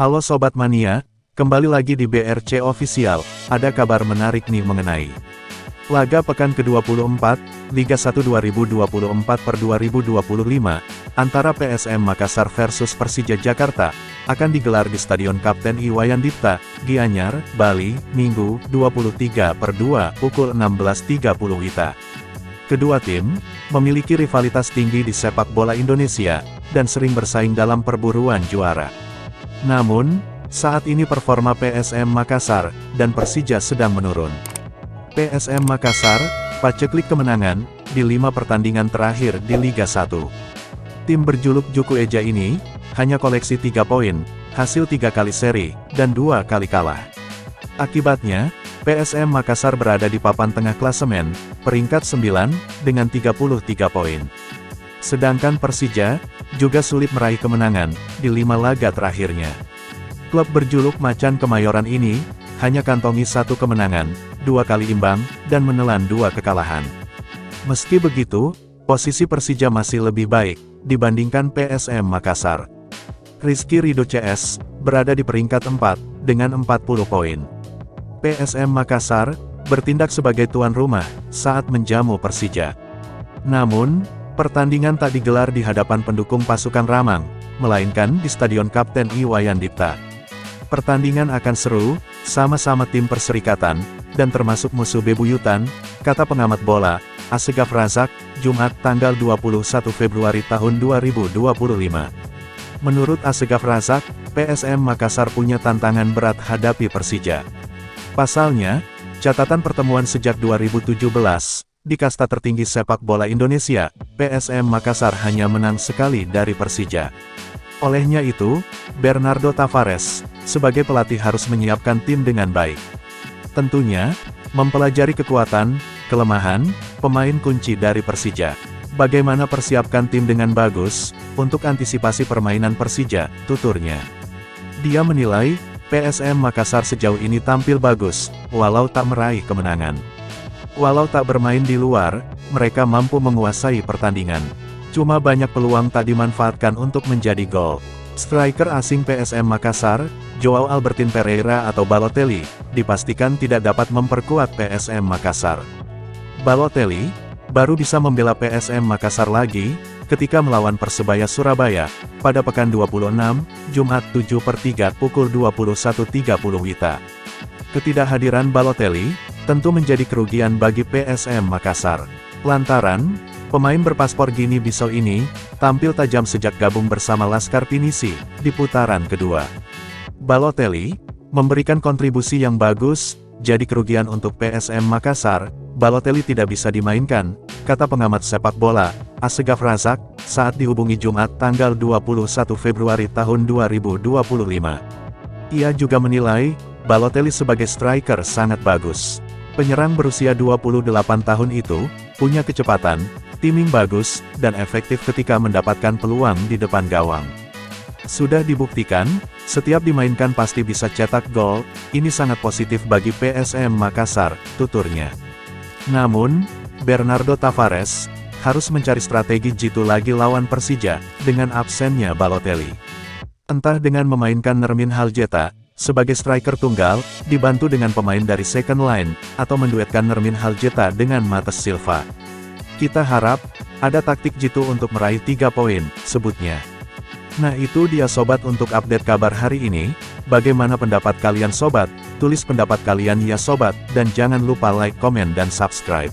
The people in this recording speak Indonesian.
Halo Sobat Mania, kembali lagi di BRC Official. Ada kabar menarik nih mengenai laga pekan ke-24, Liga 1 2024/2025, antara PSM Makassar versus Persija Jakarta, akan digelar di Stadion Kapten Iwayan Dipta, Gianyar, Bali, Minggu, 23/2, pukul 16.30 WITA. Kedua tim memiliki rivalitas tinggi di sepak bola Indonesia, dan sering bersaing dalam perburuan juara. Namun, saat ini performa PSM Makassar dan Persija sedang menurun. PSM Makassar paceklik kemenangan di 5 pertandingan terakhir di Liga 1. Tim berjuluk Juku Eja ini hanya koleksi 3 poin, hasil 3 kali seri, dan 2 kali kalah. Akibatnya, PSM Makassar berada di papan tengah klasemen, peringkat 9, dengan 33 poin. Sedangkan Persija juga sulit meraih kemenangan di 5 laga terakhirnya. Klub berjuluk Macan Kemayoran ini hanya kantongi 1 kemenangan, 2 kali imbang, dan menelan 2 kekalahan. Meski begitu, posisi Persija masih lebih baik dibandingkan PSM Makassar. Rizky Ridho CS berada di peringkat 4 dengan 40 poin. PSM Makassar bertindak sebagai tuan rumah saat menjamu Persija. Namun, pertandingan tak digelar di hadapan pendukung pasukan Ramang, melainkan di Stadion Kapten Iwayan Dipta. Pertandingan akan seru, sama-sama tim perserikatan, dan termasuk musuh bebuyutan, kata pengamat bola, Asegaf Razak, Jumat tanggal 21 Februari tahun 2025. Menurut Asegaf Razak, PSM Makassar punya tantangan berat hadapi Persija. Pasalnya, catatan pertemuan sejak 2017, di kasta tertinggi sepak bola Indonesia, PSM Makassar hanya menang sekali dari Persija. Olehnya itu, Bernardo Tavares, sebagai pelatih harus menyiapkan tim dengan baik. Tentunya, mempelajari kekuatan, kelemahan, pemain kunci dari Persija. Bagaimana persiapkan tim dengan bagus, untuk antisipasi permainan Persija, tuturnya. Dia menilai, PSM Makassar sejauh ini tampil bagus, walau tak meraih kemenangan. Walau tak bermain di luar, mereka mampu menguasai pertandingan. Cuma banyak peluang tak dimanfaatkan untuk menjadi gol. Striker asing PSM Makassar, Joao Albertin Pereira atau Balotelli, dipastikan tidak dapat memperkuat PSM Makassar. Balotelli baru bisa membela PSM Makassar lagi ketika melawan Persebaya Surabaya pada pekan 26, Jumat 7/3 pukul 21.30 WITA. Ketidakhadiran Balotelli tentu menjadi kerugian bagi PSM Makassar. Lantaran, pemain berpaspor Gini-Bissau ini tampil tajam sejak gabung bersama Laskar Pinisi di putaran kedua. Balotelli memberikan kontribusi yang bagus, jadi kerugian untuk PSM Makassar. Balotelli tidak bisa dimainkan, kata pengamat sepak bola, Asegaf Razak, saat dihubungi Jumat tanggal 21 Februari tahun 2025. Ia juga menilai, Balotelli sebagai striker sangat bagus. Penyerang berusia 28 tahun itu, punya kecepatan, timing bagus, dan efektif ketika mendapatkan peluang di depan gawang. Sudah dibuktikan, setiap dimainkan pasti bisa cetak gol, ini sangat positif bagi PSM Makassar, tuturnya. Namun, Bernardo Tavares harus mencari strategi jitu lagi lawan Persija dengan absennya Balotelli. Entah dengan memainkan Nermin Haljeta sebagai striker tunggal, dibantu dengan pemain dari second line, atau menduetkan Nermin Haljeta dengan Matheus Silva. Kita harap ada taktik jitu untuk meraih 3 poin, sebutnya. Nah itu dia sobat untuk update kabar hari ini. Bagaimana pendapat kalian sobat? Tulis pendapat kalian ya sobat, dan jangan lupa like, komen, dan subscribe.